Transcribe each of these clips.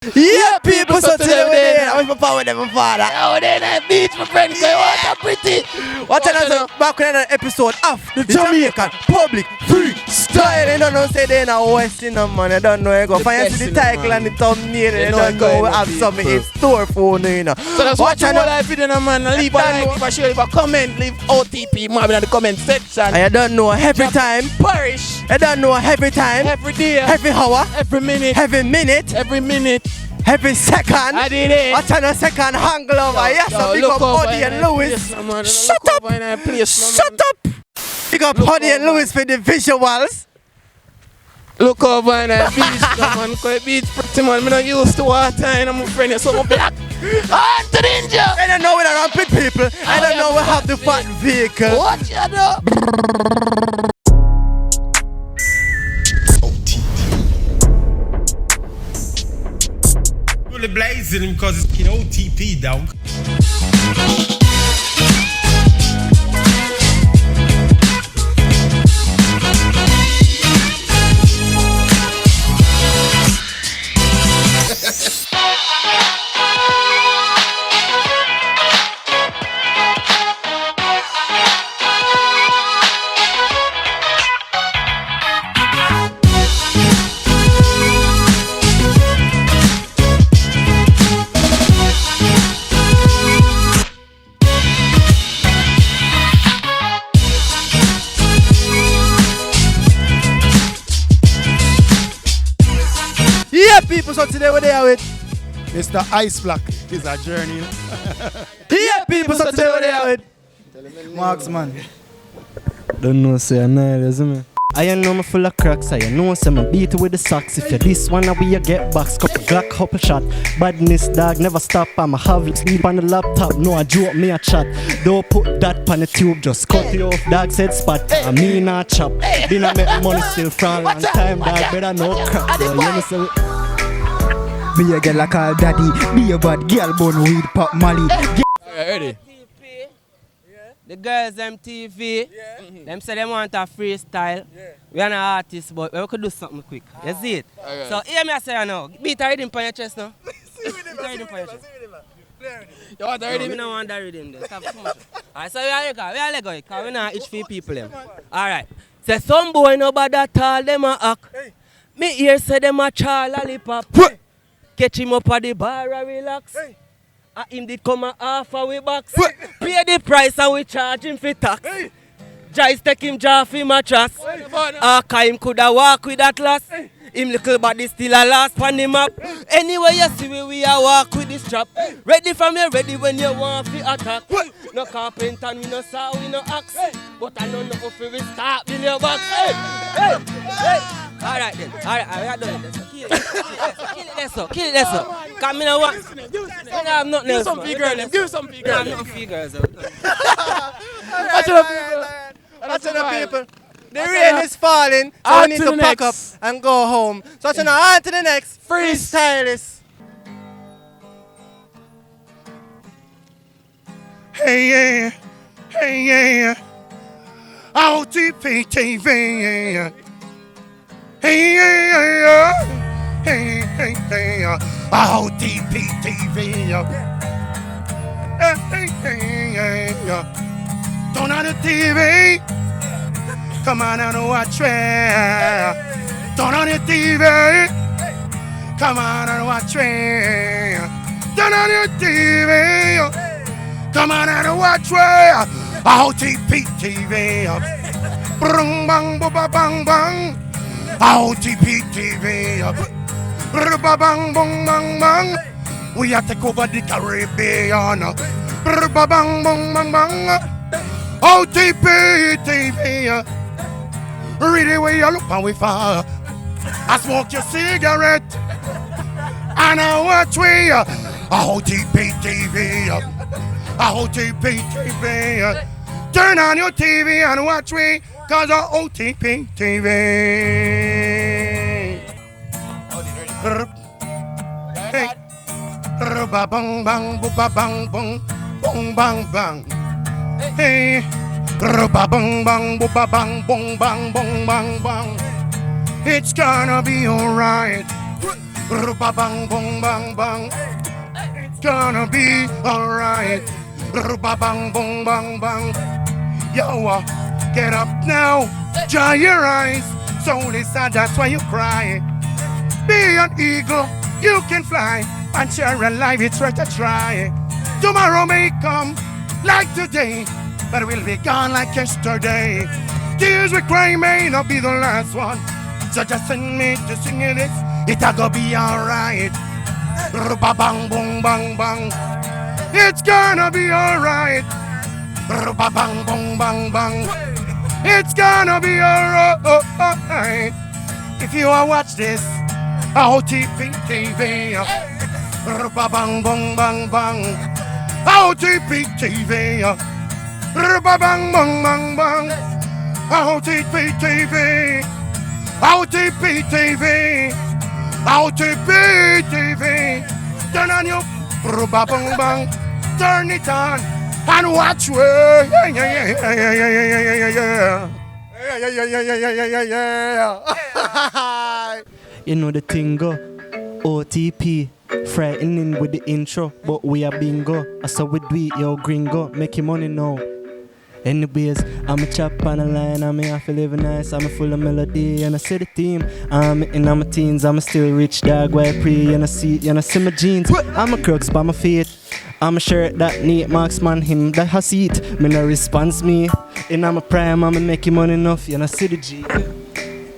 Yeah, people, so today we're there. I'm power with them, my father. Oh, then I beach, my friend. Say, what a pretty. Watch another back with another episode of the Jamaican Public Freestyle. You don't know, say they're in a West, you know, man. You don't know, you go find the title and the thumbnail. You don't know, we have something in store for you, know. So that's watch your life video, man. Leave a like, leave a share, leave a comment, leave OTP, man, in the comment section. And you don't know, every time. Parish. You don't know, every time. Every day. Every hour. Every minute. Every minute. Every minute. Every second. I did it. Watch on a second angle over. Yes, so big up Hoddy and Lewis. Shut up. Shut up. Big up Hoddy and Lewis for the visuals. Look over in that beach, man. Because beach pretty man. I'm not used to water and I'm a friend. So I'm black. On to the ninja. I don't know when I run with people. I don't know we have the fat vehicle. What you know? Blazing him because it's OTP, dog. People, so today we're there with Mr. Ice Black is a journey. Yeah, people, so today we're there with Marksman. Don't know, say another, isn't it? I know me full of cracks, I know say me beat with the socks. If you this one, we you get box, couple Glock, couple shot. Badness dog, never stop, I'ma have it sleep on the laptop. No, I joke, me a chat. Don't put that on the tube, just cut it off, dog said spot. I mean not chop. Didn't make money still from long time, dog, better no crap. So, you know, say Be a girl I call daddy. Be a bad girl born weed pop Molly. Ready? The girls MTV, them say they want a freestyle. We are not artists, but we could do something quick. You see it? So hear me say now. Beat a rhythm on your chest now. Beat a rhythm on your chest. You want the rhythm? I don't want the rhythm then. Stop too much. Alright, so we are Lego because we not each few people them. Alright. Say some boy no bad at all, them a act. Me hear say them a char lollipop. Catch him up at the bar and relax. Him did come a half a way box. Pay the price and we charge him for tax. Jice take him jaw for mattress. Him coulda walk with that last. Him little body still a last on the map. Anyway you see we a walk with this strap. Ready from you, ready when you want to attack. No carpenter, we no saw, we no axe. But I know no if we start in your box. Hey. Alright then, alright, we are done it. So kill it, kill it there, so. Come in and what? I have nothing else. Give some big girls. I have nothing for girls. Watch the people. The rain is falling, so we need to pack up and go home. So now on to the next freestylist. Hey yeah, OTP TV. Hey yeah, OTP TV. Turn on the TV. Come on and watch it. Turn on the TV. Come on and watch it. Turn on the TV. Come on and watch it. OTP TV. Bang bang bang bang. OTP TV. Bang bang bang bang. We have to take over the Caribbean. Bang bang bang bang. OTP TV. Really where you look and we fall. I smoke your cigarette and I watch we OTP TV. OTP TV. Turn on your TV and watch we cause OTP TV. Hey. Bang bang bang bang bang bang bang. Hey. Bang bang bang bang bang bang bang bang. It's gonna be alright. Bang bang bang bang. It's gonna be alright. Bang bang bang bang. Yo, get up now. Dry your eyes. Soul sad, that's why you cry. Be an eagle, you can fly. And share a life, it's worth a try. Tomorrow may come like today, but we'll be gone like yesterday. Tears we cry may not be the last one. So just send me to sing it. It'll go be alright. Bang bang bang bang. It's gonna be alright. Bang bang bang bang. It's gonna be alright. If you watch this, OTP TV. Bang bang bang bang. OTP TV. Bang bang bang bang. OTP TV. OTP TV. OTP TV. Turn on your bang bang. Turn it on and watch way. Yeah, yeah, yeah, yeah, yeah, yeah, yeah. You know the thing go. OTP. Frightening with the intro, but we are bingo. I saw we do it, yo gringo. Making money now. Anyways, I'm a chap on the line, I'm have to live nice, I'm full of melody, and I see the team. I'm in my teens, I'm still rich dog, why pre, and I see my jeans. I'm a crux by my feet. I'm a shirt that neat marksman, him that has seat. Me no response me. In my prime, I'm making money enough, and I see the G.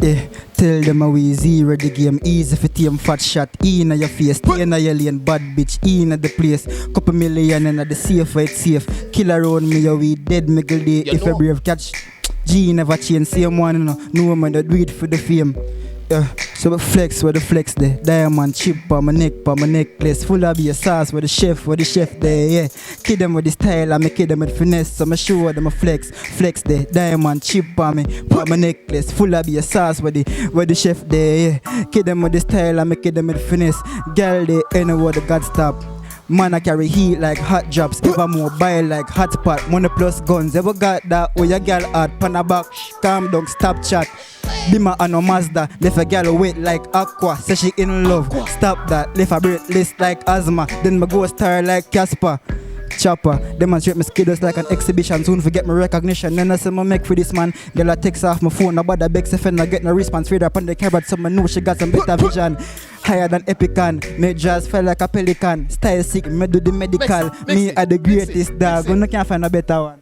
Yeah, tell them how we zero the game easy for team fat shot in your face, stay in your lane, bad bitch in the place. Couple million in the safe where it's safe. Kill around me, yo, we dead middle day. If a brave catch, G never change, same one, no man that do it for the fame. So we flex where the flex there. Diamond chip on my neck, on my necklace. Full of your sauce where the chef there, yeah. Kid them with the style, I make kid them with finesse. So I show them a flex there. Diamond chip on me, put my necklace. Full of your sauce where the chef there, yeah. Kid them with the style, I make kid them with finesse. Girl they anywhere the God stop. Man I carry heat like hot drops. Ever mobile like hot pot. Money plus guns. Ever got that? Oh your girl hard. Pan a back, calm down, stop chat. Bima and no Mazda. Left a girl wait like Aqua. Say she in love. Stop that. Left a breathless like asthma. Then my go star like Casper. Chopper, demonstrate my skills like an exhibition. Soon forget my recognition. Then I say my make for this man. Girl I text off my phone. Nobody begs if I get no response. Read up on the carrot. So I know she got some better vision. Higher than Epican. Make jazz feel like a pelican. Style sick, me do the medical. Me are the greatest dog. You can't find a better one.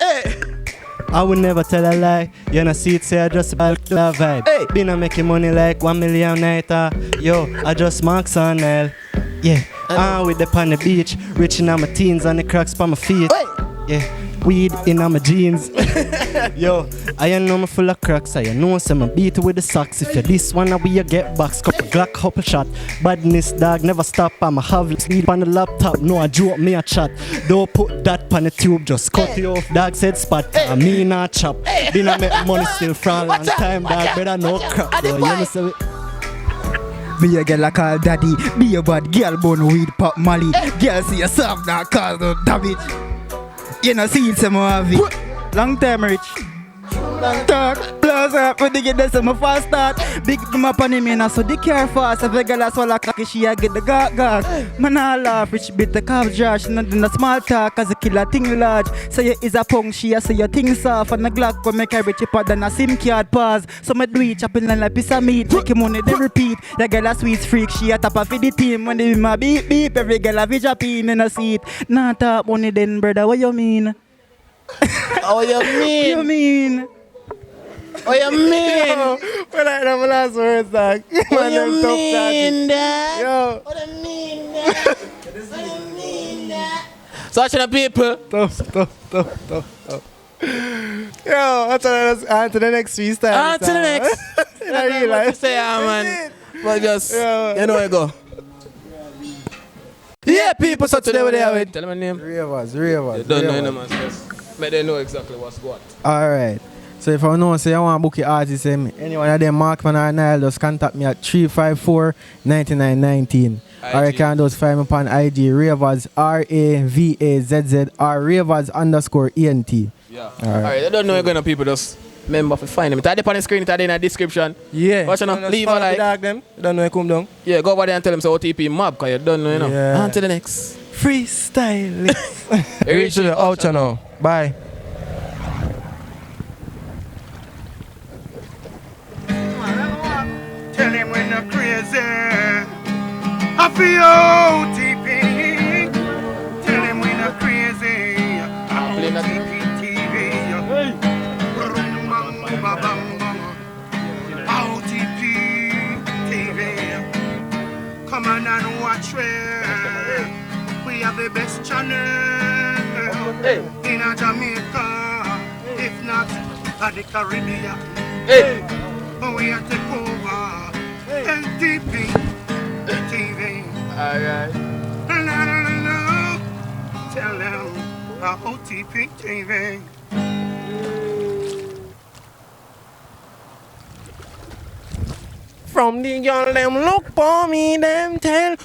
I would never tell a lie. You know, see it, say I just about the vibe. Hey. Been a making money like 1 million night. Yo, I just marks on L. Yeah, with the on the beach, reaching on my teens and the cracks by my feet. Yeah, weed in my jeans. Yo, I know I'm full of cracks. I know I'm beat with the socks. If you this one, we you get box. Couple Glock, couple shot. Badness dog never stop. I'ma have sleep on the laptop. No, I joke me a chat. Don't put that on the tube. Just cut it off. Dog said spot. I mean not chop. Been a make money still for a long time. Dog better no crap. You understand? Be a girl I call daddy. Be a bad girl born weed pop Molly. Girl see yourself now cause no damage. You know see it's a movie. Long time rich. Long talk. Plus up when they get this some fast start. Big them up on him and so they care fast. If a girl a swallow cocky she a get the gag. Man I laugh rich bit the calf Josh. Not in the small talk cause the killer thing large. So you is a punk she a say your thing soft. And the Glock go make her cheaper than a SIM card pause. So me do it chopping like a piece of meat. Make him money they repeat. The girl a sweet freak she a top of the team. When they my beep beep every girl a bitch up in a seat. Nah top money then brother what you mean? Oh you mean? What you mean? Oh you mean? Well I know my last words dog. What you mean that? Yo. What you mean that? What you mean that? So watching the people. Tough. Yo, on to the next freestyle. On to the next. I realize. What you say, man? But just, you know where you go. Yeah, people, so today we're there with. Tell them my name. Ravers. You don't know any man, but they know exactly what's what. Alright. So if I know say I want to book your artist, anyone of them Markman or Nile, just contact me at 354-9919. Or you can just find me upon IG Ravers RAVAZZ or Ravers_ENT. Yeah. Alright, I don't know you're gonna people just Remember to find them. It's up on the screen, it's in the description. Yeah. Watch now, leave a like. Dog them. Don't know you come down. Yeah, go over there and tell them so OTP mob, because you don't know, you know. Yeah. On to the next. Freestyle. Reach to the outro now. Bye. Tell him when I'm crazy. I feel OTP. Tell him when I'm crazy. Play that. OTP TV. Come on and watch it. We have the best channel in Jamaica, if not at the Caribbean. We are take over LTP TV. Alright. No. Tell them OTP TV. From the young them look for me, them tell